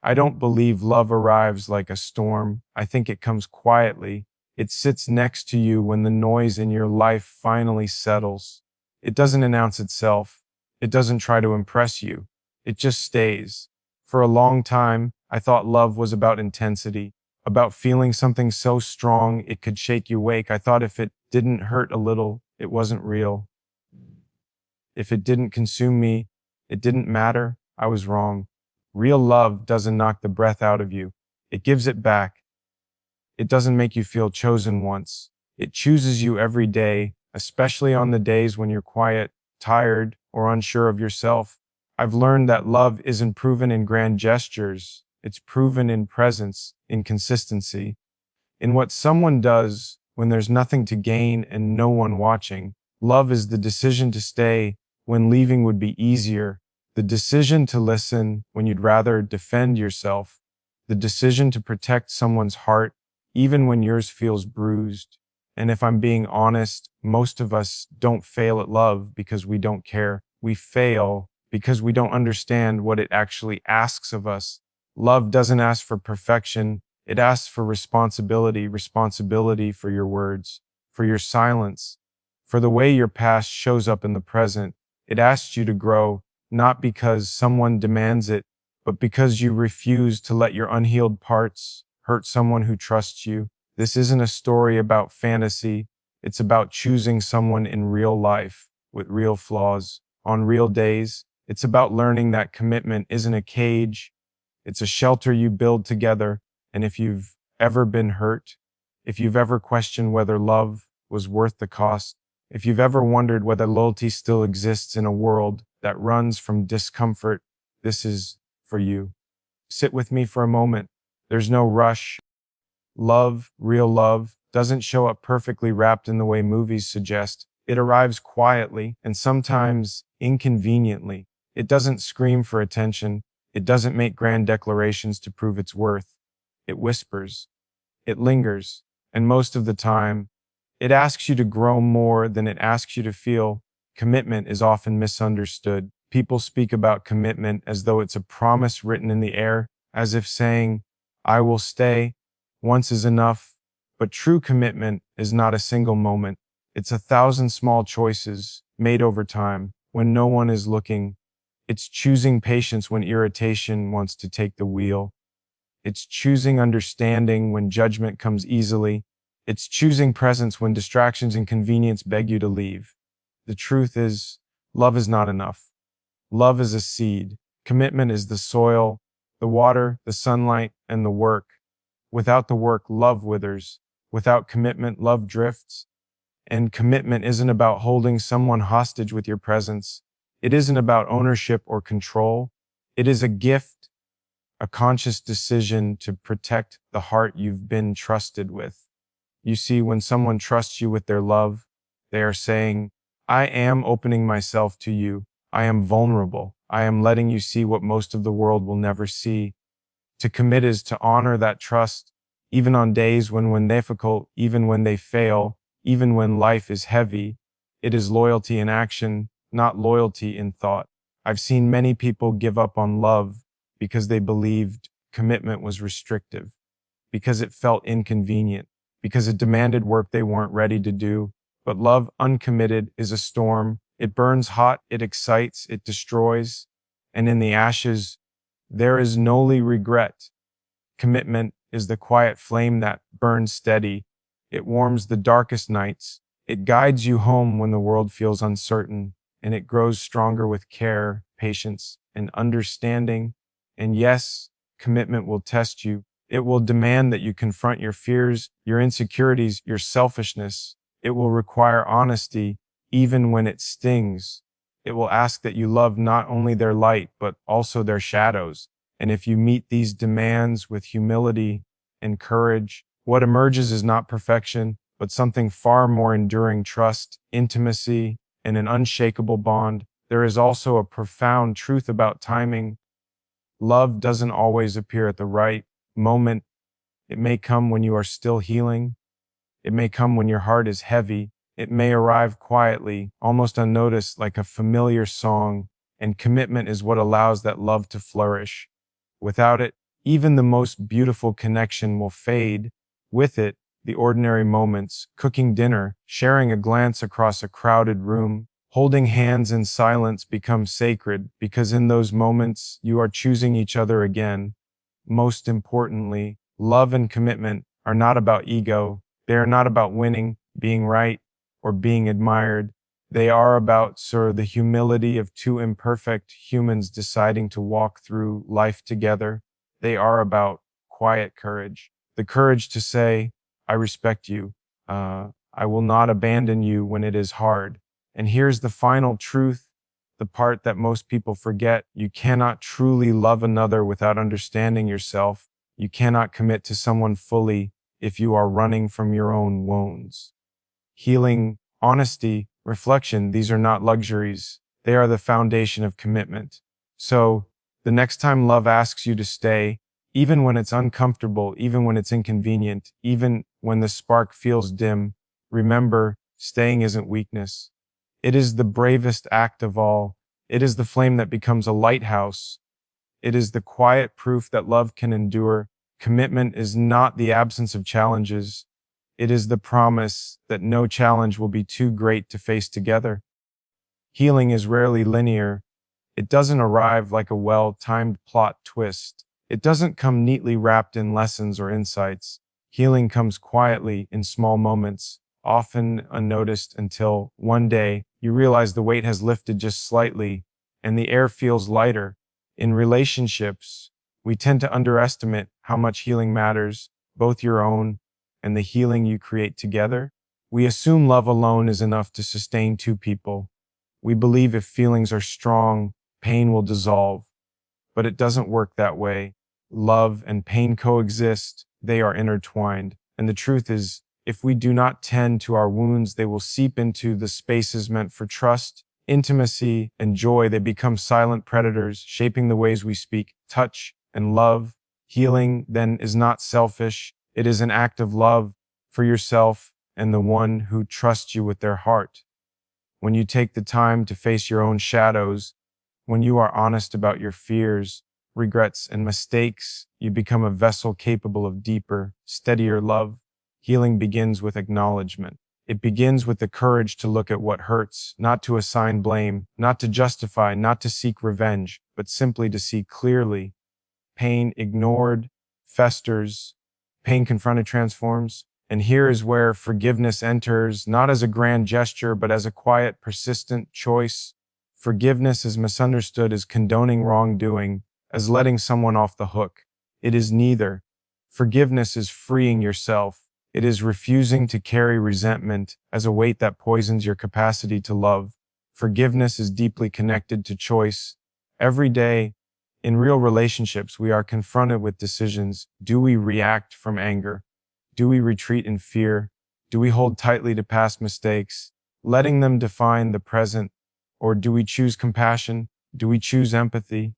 I don't believe love arrives like a storm. I think it comes quietly. It sits next to you when the noise in your life finally settles. It doesn't announce itself. It doesn't try to impress you. It just stays. For a long time, I thought love was about intensity, about feeling something so strong it could shake you awake. I thought if it didn't hurt a little, it wasn't real. If it didn't consume me, it didn't matter. I was wrong. Real love doesn't knock the breath out of you. It gives it back. It doesn't make you feel chosen once. It chooses you every day, especially on the days when you're quiet, tired, or unsure of yourself. I've learned that love isn't proven in grand gestures. It's proven in presence, in consistency, in what someone does when there's nothing to gain and no one watching. Love is the decision to stay when leaving would be easier, the decision to listen when you'd rather defend yourself, the decision to protect someone's heart even when yours feels bruised. And if I'm being honest, most of us don't fail at love because we don't care. We fail because we don't understand what it actually asks of us. Love doesn't ask for perfection. It asks for responsibility, responsibility for your words, for your silence, for the way your past shows up in the present. It asks you to grow, not because someone demands it, but because you refuse to let your unhealed parts hurt someone who trusts you. This isn't a story about fantasy. It's about choosing someone in real life with real flaws on real days. It's about learning that commitment isn't a cage. It's a shelter you build together. And if you've ever been hurt, if you've ever questioned whether love was worth the cost, if you've ever wondered whether loyalty still exists in a world that runs from discomfort, this is for you. Sit with me for a moment. There's no rush. Love, real love, doesn't show up perfectly wrapped in the way movies suggest. It arrives quietly and sometimes inconveniently. It doesn't scream for attention. It doesn't make grand declarations to prove its worth. It whispers. It lingers. And most of the time, it asks you to grow more than it asks you to feel. Commitment is often misunderstood. People speak about commitment as though it's a promise written in the air, as if saying, I will stay, once is enough. But true commitment is not a single moment. It's 1,000 small choices made over time when no one is looking. It's choosing patience when irritation wants to take the wheel. It's choosing understanding when judgment comes easily. It's choosing presence when distractions and convenience beg you to leave. The truth is, love is not enough. Love is a seed. Commitment is the soil, the water, the sunlight, and the work. Without the work, love withers. Without commitment, love drifts. And commitment isn't about holding someone hostage with your presence. It isn't about ownership or control. It is a gift, a conscious decision to protect the heart you've been trusted with. You see, when someone trusts you with their love, they are saying, I am opening myself to you. I am vulnerable. I am letting you see what most of the world will never see. To commit is to honor that trust, even on days when difficult, even when they fail, even when life is heavy. It is loyalty in action, not loyalty in thought. I've seen many people give up on love because they believed commitment was restrictive, because it felt inconvenient, because it demanded work they weren't ready to do. But love uncommitted is a storm. It burns hot, it excites, it destroys, and in the ashes, there is no regret. Commitment is the quiet flame that burns steady. It warms the darkest nights. It guides you home when the world feels uncertain, and it grows stronger with care, patience, and understanding. And yes, commitment will test you. It will demand that you confront your fears, your insecurities, your selfishness. It will require honesty, even when it stings. It will ask that you love not only their light, but also their shadows. And if you meet these demands with humility and courage, what emerges is not perfection, but something far more enduring: trust, intimacy, and an unshakable bond. There is also a profound truth about timing. Love doesn't always appear at the right moment. It may come when you are still healing. It may come when your heart is heavy. It may arrive quietly, almost unnoticed, like a familiar song. And commitment is what allows that love to flourish. Without it, Even the most beautiful connection will fade. With it, the ordinary moments, cooking dinner, sharing a glance across a crowded room, holding hands in silence become sacred because in those moments you are choosing each other again. Most importantly, love and commitment are not about ego. They are not about winning, being right, or being admired. They are about, sir, the humility of two imperfect humans deciding to walk through life together. They are about quiet courage, the courage to say, I respect you. I will not abandon you when it is hard. And here's the final truth, the part that most people forget. You cannot truly love another without understanding yourself. You cannot commit to someone fully if you are running from your own wounds. Healing, honesty, reflection, these are not luxuries. They are the foundation of commitment. So, the next time love asks you to stay, even when it's uncomfortable, even when it's inconvenient, even when the spark feels dim, remember, staying isn't weakness. It is the bravest act of all. It is the flame that becomes a lighthouse. It is the quiet proof that love can endure. Commitment is not the absence of challenges. It is the promise that no challenge will be too great to face together. Healing is rarely linear. It doesn't arrive like a well-timed plot twist. It doesn't come neatly wrapped in lessons or insights. Healing comes quietly in small moments, often unnoticed until one day you realize the weight has lifted just slightly and the air feels lighter. In relationships, we tend to underestimate how much healing matters, both your own and the healing you create together. We assume love alone is enough to sustain two people. We believe if feelings are strong, pain will dissolve. But it doesn't work that way. Love and pain coexist, they are intertwined. And the truth is, if we do not tend to our wounds, they will seep into the spaces meant for trust, intimacy, and joy. They become silent predators, shaping the ways we speak, touch, and love. Healing, then, is not selfish. It is an act of love for yourself and the one who trusts you with their heart. When you take the time to face your own shadows, when you are honest about your fears, regrets, and mistakes, you become a vessel capable of deeper, steadier love. Healing begins with acknowledgement. It begins with the courage to look at what hurts, not to assign blame, not to justify, not to seek revenge, but simply to see clearly. Pain ignored festers, pain confronted transforms. And here is where forgiveness enters, not as a grand gesture, but as a quiet, persistent choice. Forgiveness is misunderstood as condoning wrongdoing, as letting someone off the hook. It is neither. Forgiveness is freeing yourself. It is refusing to carry resentment as a weight that poisons your capacity to love. Forgiveness is deeply connected to choice. Every day, in real relationships, we are confronted with decisions. Do we react from anger? Do we retreat in fear? Do we hold tightly to past mistakes, letting them define the present? Or do we choose compassion? Do we choose empathy?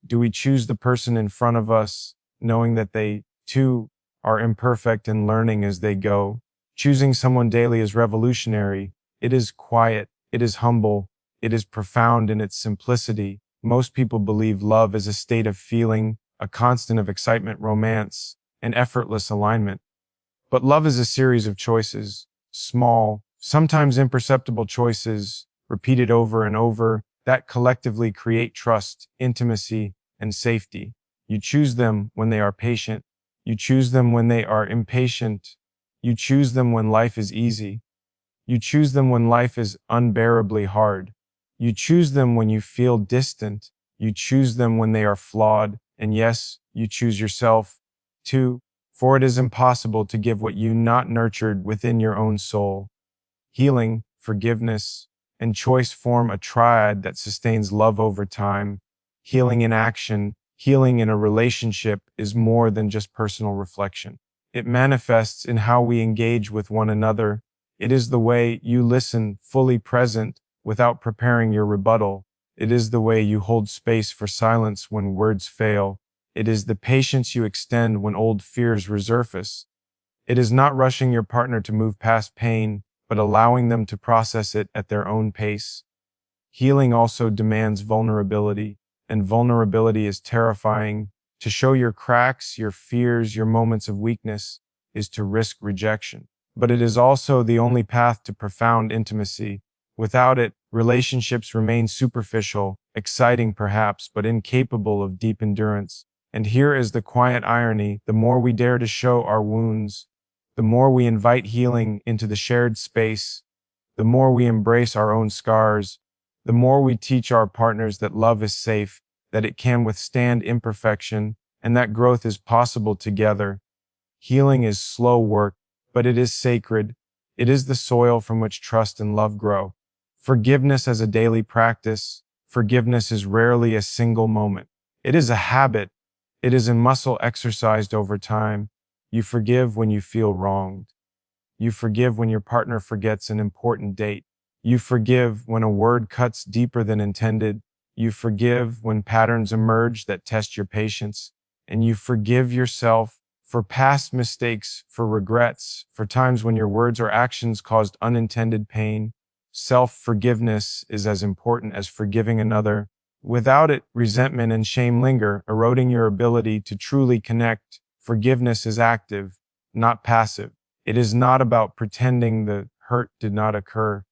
Do we choose the person in front of us, knowing that they, too, are imperfect and learning as they go? Choosing someone daily is revolutionary. It is quiet. It is humble. It is profound in its simplicity. Most people believe love is a state of feeling, a constant of excitement, romance, and effortless alignment. But love is a series of choices, small, sometimes imperceptible choices, repeated over and over, that collectively create trust, intimacy, and safety. You choose them when they are patient. You choose them when they are impatient. You choose them when life is easy. You choose them when life is unbearably hard. You choose them when you feel distant. You choose them when they are flawed. And yes, you choose yourself, too. For it is impossible to give what you not nurtured within your own soul. Healing, forgiveness, and choice form a triad that sustains love over time. Healing in action, healing in a relationship is more than just personal reflection. It manifests in how we engage with one another. It is the way you listen, fully present, without preparing your rebuttal. It is the way you hold space for silence when words fail. It is the patience you extend when old fears resurface. It is not rushing your partner to move past pain, but allowing them to process it at their own pace. Healing also demands vulnerability, and vulnerability is terrifying. To show your cracks, your fears, your moments of weakness is to risk rejection. But it is also the only path to profound intimacy. Without it, relationships remain superficial, exciting perhaps, but incapable of deep endurance. And here is the quiet irony: the more we dare to show our wounds, the more we invite healing into the shared space, the more we embrace our own scars, the more we teach our partners that love is safe, that it can withstand imperfection, and that growth is possible together. Healing is slow work, but it is sacred. It is the soil from which trust and love grow. Forgiveness as a daily practice. Forgiveness is rarely a single moment. It is a habit. It is a muscle exercised over time. You forgive when you feel wronged. You forgive when your partner forgets an important date. You forgive when a word cuts deeper than intended. You forgive when patterns emerge that test your patience. And you forgive yourself for past mistakes, for regrets, for times when your words or actions caused unintended pain. Self-forgiveness is as important as forgiving another. Without it, resentment and shame linger, eroding your ability to truly connect. Forgiveness is active, not passive. It is not about pretending the hurt did not occur.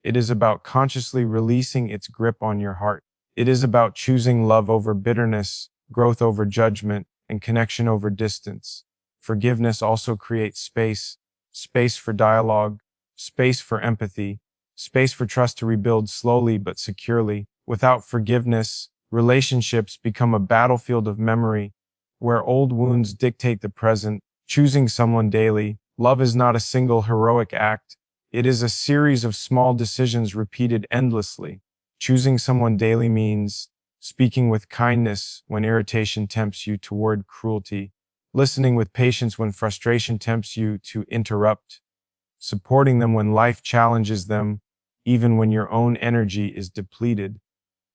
It is about consciously releasing its grip on your heart. It is about choosing love over bitterness, growth over judgment, and connection over distance. Forgiveness also creates space, space for dialogue, space for empathy, space for trust to rebuild slowly but securely. Without forgiveness, relationships become a battlefield of memory, where old wounds dictate the present. Choosing someone daily, love is not a single heroic act. It is a series of small decisions repeated endlessly. Choosing someone daily means speaking with kindness when irritation tempts you toward cruelty, listening with patience when frustration tempts you to interrupt, supporting them when life challenges them, even when your own energy is depleted,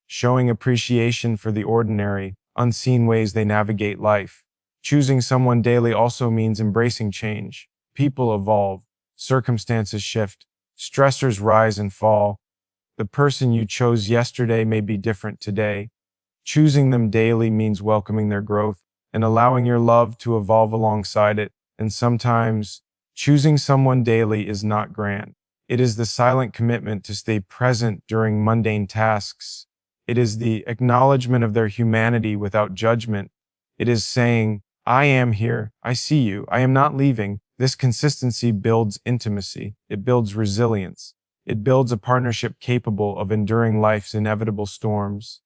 showing appreciation for the ordinary, unseen ways they navigate life. Choosing someone daily also means embracing change. People evolve, circumstances shift, stressors rise and fall. The person you chose yesterday may be different today. Choosing them daily means welcoming their growth and allowing your love to evolve alongside it. And sometimes, choosing someone daily is not grand. It is the silent commitment to stay present during mundane tasks. It is the acknowledgement of their humanity without judgment. It is saying, I am here, I see you, I am not leaving. This consistency builds intimacy. It builds resilience. It builds a partnership capable of enduring life's inevitable storms.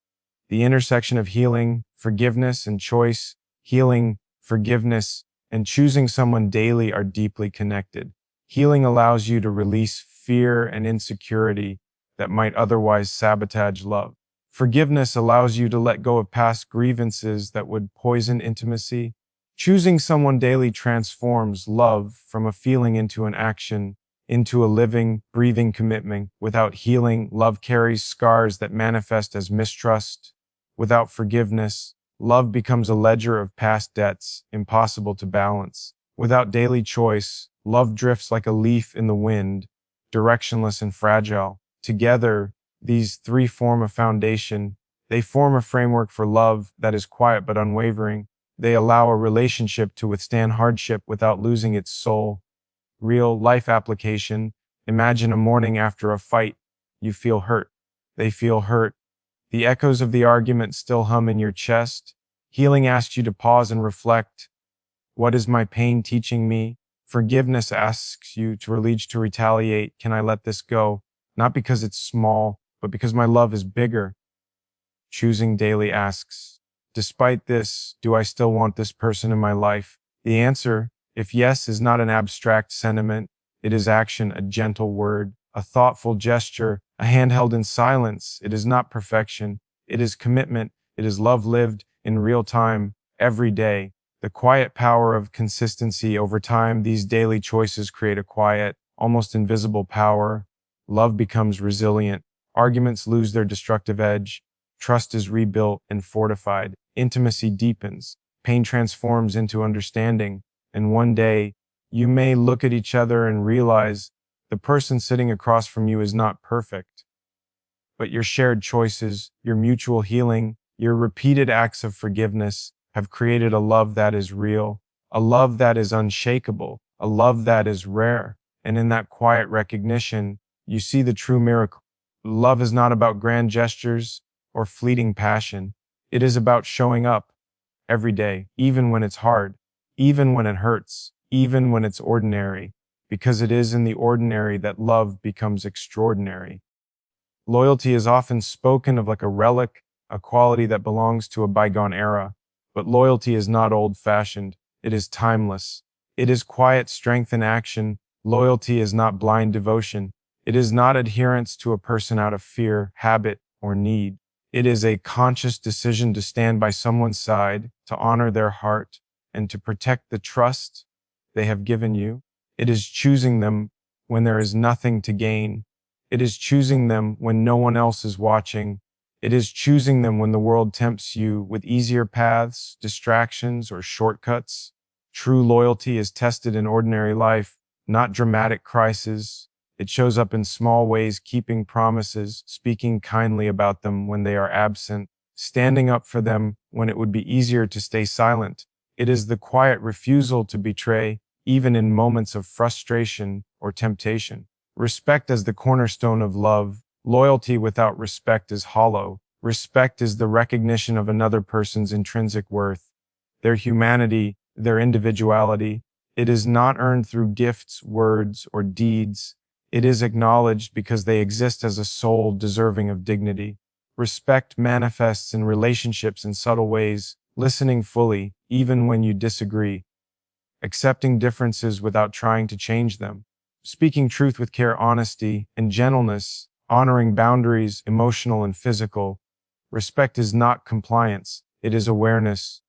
The intersection of healing, forgiveness, and choice, healing, forgiveness, and choosing someone daily are deeply connected. Healing allows you to release fear and insecurity that might otherwise sabotage love. Forgiveness allows you to let go of past grievances that would poison intimacy. Choosing someone daily transforms love from a feeling into an action, into a living, breathing commitment. Without healing, love carries scars that manifest as mistrust. Without forgiveness, love becomes a ledger of past debts, impossible to balance. Without daily choice, love drifts like a leaf in the wind, directionless and fragile. Together, these three form a foundation. They form a framework for love that is quiet but unwavering. They allow a relationship to withstand hardship without losing its soul. Real life application. Imagine a morning after a fight. You feel hurt. They feel hurt. The echoes of the argument still hum in your chest. Healing asks you to pause and reflect. What is my pain teaching me? Forgiveness asks you to release, to retaliate. Can I let this go? Not because it's small, but because my love is bigger. Choosing daily asks, despite this, do I still want this person in my life? The answer, if yes, is not an abstract sentiment. It is action, a gentle word, a thoughtful gesture, a hand held in silence. It is not perfection. It is commitment. It is love lived in real time, every day. The quiet power of consistency over time. These daily choices create a quiet, almost invisible power. Love becomes resilient. Arguments lose their destructive edge. Trust is rebuilt and fortified. Intimacy deepens. Pain transforms into understanding. And one day, you may look at each other and realize the person sitting across from you is not perfect. But your shared choices, your mutual healing, your repeated acts of forgiveness, have created a love that is real, a love that is unshakable, a love that is rare. And in that quiet recognition, you see the true miracle. Love is not about grand gestures or fleeting passion. It is about showing up every day, even when it's hard, even when it hurts, even when it's ordinary, because it is in the ordinary that love becomes extraordinary. Loyalty is often spoken of like a relic, a quality that belongs to a bygone era, but loyalty is not old-fashioned. It is timeless. It is quiet strength in action. Loyalty is not blind devotion. It is not adherence to a person out of fear, habit, or need. It is a conscious decision to stand by someone's side, to honor their heart, and to protect the trust they have given you. It is choosing them when there is nothing to gain. It is choosing them when no one else is watching. It is choosing them when the world tempts you with easier paths, distractions, or shortcuts. True loyalty is tested in ordinary life, not dramatic crises. It shows up in small ways, keeping promises, speaking kindly about them when they are absent, standing up for them when it would be easier to stay silent. It is the quiet refusal to betray, even in moments of frustration or temptation. Respect as the cornerstone of love. Loyalty without respect is hollow. Respect is the recognition of another person's intrinsic worth, their humanity, their individuality. It is not earned through gifts, words, or deeds. It is acknowledged because they exist as a soul deserving of dignity. Respect manifests in relationships in subtle ways, listening fully, even when you disagree, accepting differences without trying to change them, speaking truth with care, honesty, and gentleness, honoring boundaries, emotional and physical. Respect is not compliance. It is awareness.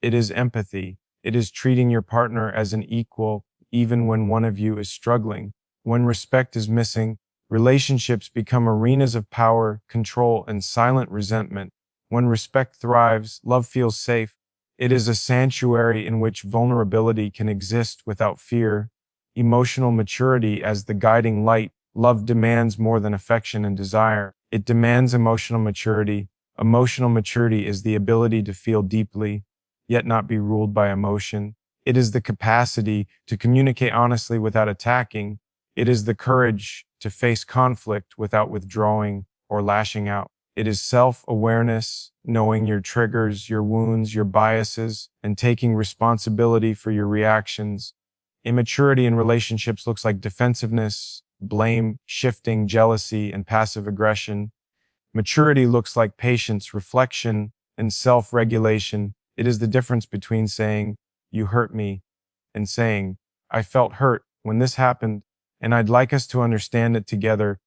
It is empathy. It is treating your partner as an equal, even when one of you is struggling. When respect is missing, relationships become arenas of power, control, and silent resentment. When respect thrives, love feels safe. It is a sanctuary in which vulnerability can exist without fear. Emotional maturity as the guiding light. Love demands more than affection and desire. It demands emotional maturity. Emotional maturity is the ability to feel deeply, yet not be ruled by emotion. It is the capacity to communicate honestly without attacking. It is the courage to face conflict without withdrawing or lashing out. It is self-awareness, knowing your triggers, your wounds, your biases, and taking responsibility for your reactions. Immaturity in relationships looks like defensiveness, blame, shifting, jealousy, and passive aggression. Maturity looks like patience, reflection, and self-regulation. It is the difference between saying, "You hurt me," and saying, "I felt hurt when this happened, and I'd like us to understand it together."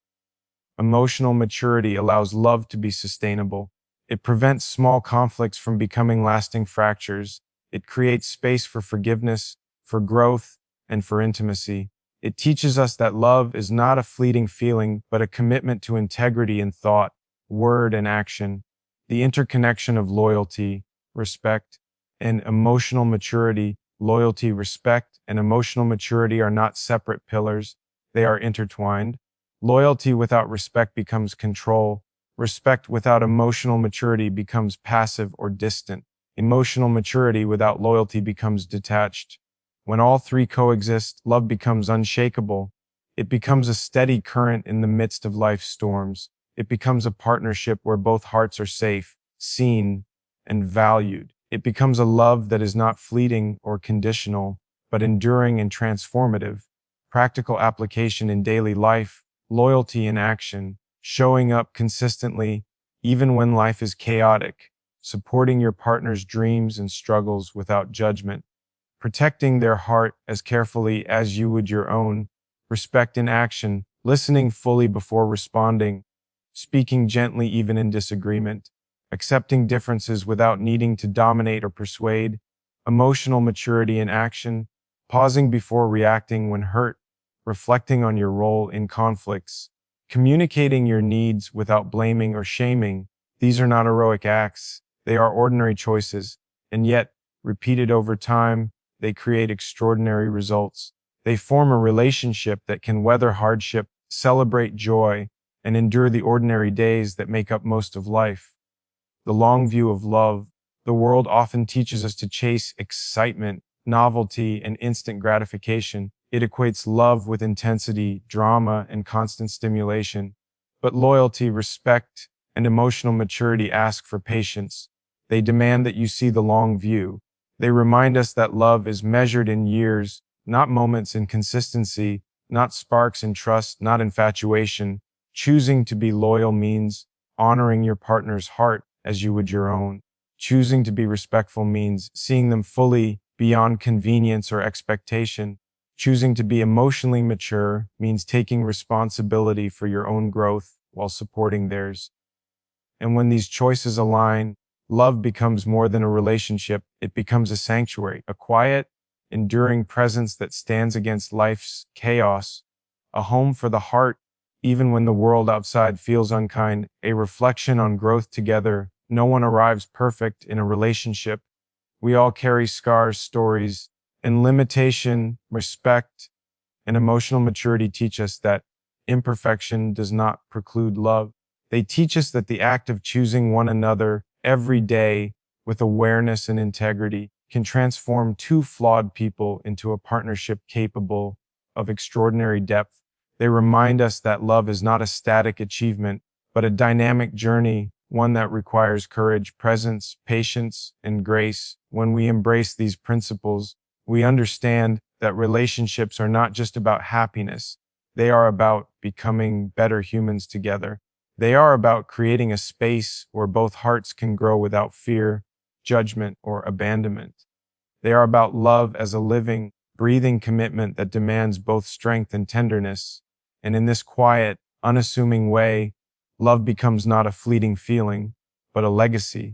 Emotional maturity allows love to be sustainable. It prevents small conflicts from becoming lasting fractures. It creates space for forgiveness, for growth, and for intimacy. It teaches us that love is not a fleeting feeling, but a commitment to integrity in thought, word, and action. The interconnection of loyalty, respect, and emotional maturity. Loyalty, respect, and emotional maturity are not separate pillars. They are intertwined. Loyalty without respect becomes control. Respect without emotional maturity becomes passive or distant. Emotional maturity without loyalty becomes detached. When all three coexist, love becomes unshakable. It becomes a steady current in the midst of life's storms. It becomes a partnership where both hearts are safe, seen, and valued. It becomes a love that is not fleeting or conditional, but enduring and transformative. Practical application in daily life. Loyalty in action, showing up consistently, even when life is chaotic, supporting your partner's dreams and struggles without judgment, protecting their heart as carefully as you would your own, respect in action, listening fully before responding, speaking gently even in disagreement, accepting differences without needing to dominate or persuade, emotional maturity in action, pausing before reacting when hurt, reflecting on your role in conflicts, communicating your needs without blaming or shaming. These are not heroic acts, they are ordinary choices, and yet, repeated over time, they create extraordinary results. They form a relationship that can weather hardship, celebrate joy, and endure the ordinary days that make up most of life. The long view of love. The world often teaches us to chase excitement, novelty, and instant gratification. It equates love with intensity, drama, and constant stimulation. But loyalty, respect, and emotional maturity ask for patience. They demand that you see the long view. They remind us that love is measured in years, not moments in consistency, not sparks in trust, not infatuation. Choosing to be loyal means honoring your partner's heart as you would your own. Choosing to be respectful means seeing them fully beyond convenience or expectation. Choosing to be emotionally mature means taking responsibility for your own growth while supporting theirs. And when these choices align, love becomes more than a relationship. It becomes a sanctuary, a quiet, enduring presence that stands against life's chaos, a home for the heart, even when the world outside feels unkind, a reflection on growth together. No one arrives perfect in a relationship. We all carry scars, stories, and limitation, respect, and emotional maturity teach us that imperfection does not preclude love. They teach us that the act of choosing one another every day with awareness and integrity can transform two flawed people into a partnership capable of extraordinary depth. They remind us that love is not a static achievement, but a dynamic journey, one that requires courage, presence, patience, and grace. When we embrace these principles, we understand that relationships are not just about happiness. They are about becoming better humans together. They are about creating a space where both hearts can grow without fear, judgment, or abandonment. They are about love as a living, breathing commitment that demands both strength and tenderness. And in this quiet, unassuming way, love becomes not a fleeting feeling, but a legacy.